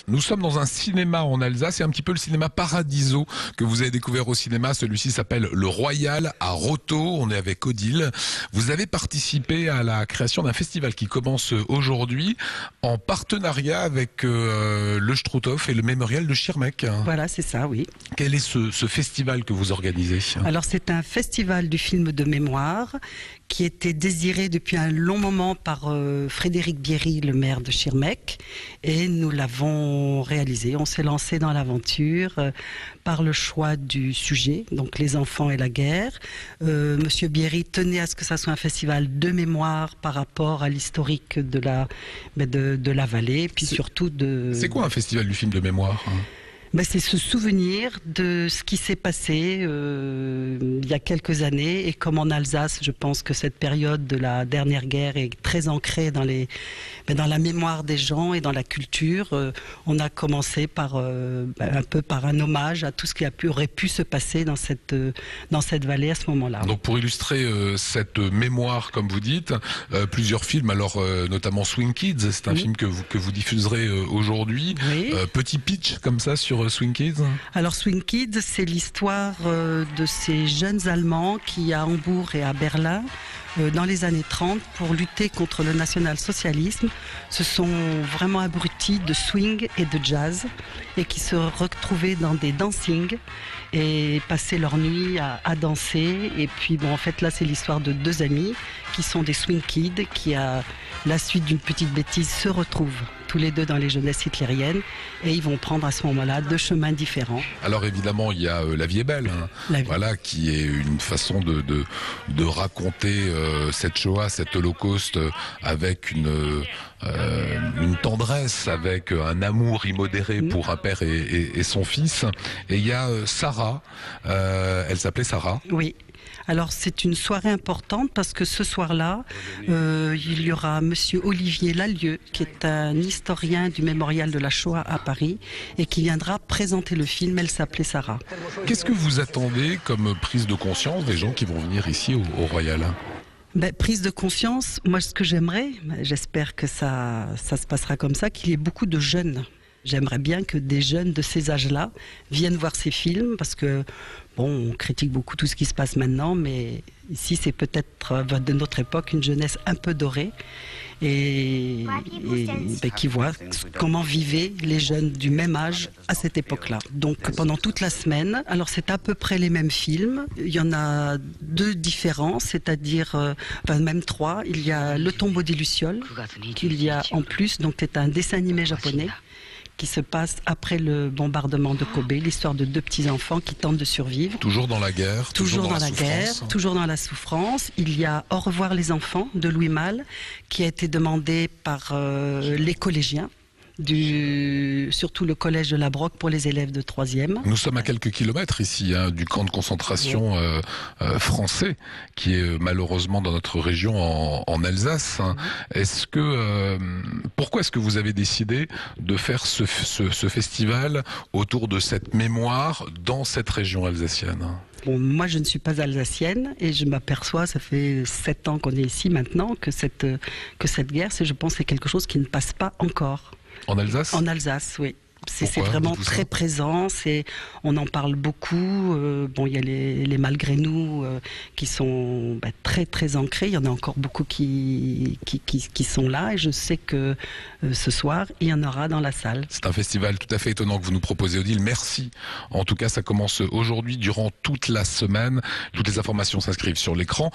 Nous sommes dans un cinéma en Alsace, c'est un petit peu le cinéma Paradiso que vous avez découvert au cinéma. Celui-ci s'appelle Le Royal à Roto. On est avec Odile. Vous avez participé à la création d'un festival qui commence aujourd'hui en partenariat avec le Struthof et le Mémorial de Schirmeck. Voilà, c'est ça, oui. Quel est ce festival que vous organisez? Alors c'est un festival du film de mémoire qui était désiré depuis un long moment par Frédéric Bierry, le maire de Schirmeck, et nous l'avons réalisé. On s'est lancé dans l'aventure par le choix du sujet, donc les enfants et la guerre. Monsieur Bierry tenait à ce que ça soit un festival de mémoire par rapport à l'historique de la vallée, puis surtout de... C'est quoi un festival du film de mémoire ? C'est se souvenir de ce qui s'est passé il y a quelques années, et comme en Alsace, je pense que cette période de la dernière guerre est très ancrée dans la mémoire des gens et dans la culture. On a commencé par un peu par un hommage à tout ce qui aurait pu se passer dans cette vallée à ce moment-là. Donc pour illustrer cette mémoire, comme vous dites, plusieurs films, alors notamment Swing Kids, c'est un film que vous diffuserez aujourd'hui. Oui. Petit pitch comme ça sur Swing Kids. Alors Swing Kids, c'est l'histoire de ces jeunes Allemands qui, à Hambourg et à Berlin, dans les années 30, pour lutter contre le national-socialisme, se sont vraiment abrutis de swing et de jazz, et qui se retrouvaient dans des dancings et passaient leur nuit à danser. Et puis en fait là, c'est l'histoire de deux amis qui sont des swing kids qui, à la suite d'une petite bêtise, se retrouvent tous les deux dans les jeunesses hitlériennes, et ils vont prendre à ce moment-là deux chemins différents. Alors évidemment, il y a La vie est belle, voilà, qui est une façon de raconter cette Shoah, cet Holocauste, avec une tendresse, avec un amour immodéré pour un père et son fils. Et il y a Sarah, elle s'appelait Sarah. Oui. Alors c'est une soirée importante parce que ce soir-là, il y aura monsieur Olivier Lalieu, qui est un historien du mémorial de la Shoah à Paris, et qui viendra présenter le film. Elle s'appelait Sarah. Qu'est-ce que vous attendez comme prise de conscience des gens qui vont venir ici au Royal ? Prise de conscience, moi ce que j'aimerais, j'espère que ça se passera comme ça, qu'il y ait beaucoup de jeunes. J'aimerais bien que des jeunes de ces âges-là viennent voir ces films, parce que, on critique beaucoup tout ce qui se passe maintenant, mais ici c'est peut-être de notre époque une jeunesse un peu dorée, et qui voit comment vivaient les jeunes du même âge à cette époque-là. Donc pendant toute la semaine, alors c'est à peu près les mêmes films, il y en a deux différents, c'est-à-dire, même trois. Il y a Le Tombeau des Lucioles, qu'il y a en plus, donc c'est un dessin animé japonais, qui se passe après le bombardement de Kobe, l'histoire de deux petits-enfants qui tentent de survivre. Toujours dans la guerre, toujours dans la guerre, toujours dans la souffrance. Il y a Au revoir les enfants de Louis Malle, qui a été demandé par les collégiens, surtout le collège de la Broque pour les élèves de 3e. Nous sommes à quelques kilomètres ici du camp de concentration français, qui est malheureusement dans notre région en Alsace. Pourquoi est-ce que vous avez décidé de faire ce festival autour de cette mémoire dans cette région alsacienne ? Moi, je ne suis pas alsacienne, et je m'aperçois, ça fait 7 ans qu'on est ici maintenant, que cette guerre, je pense, c'est quelque chose qui ne passe pas encore. En Alsace ? En Alsace, oui. C'est vraiment très présent, on en parle beaucoup. Il y a les malgré nous qui sont très très ancrés. Il y en a encore beaucoup qui sont là, et je sais que ce soir il y en aura dans la salle. C'est un festival tout à fait étonnant que vous nous proposez, Odile. Merci. En tout cas, ça commence aujourd'hui durant toute la semaine. Toutes les informations s'inscrivent sur l'écran.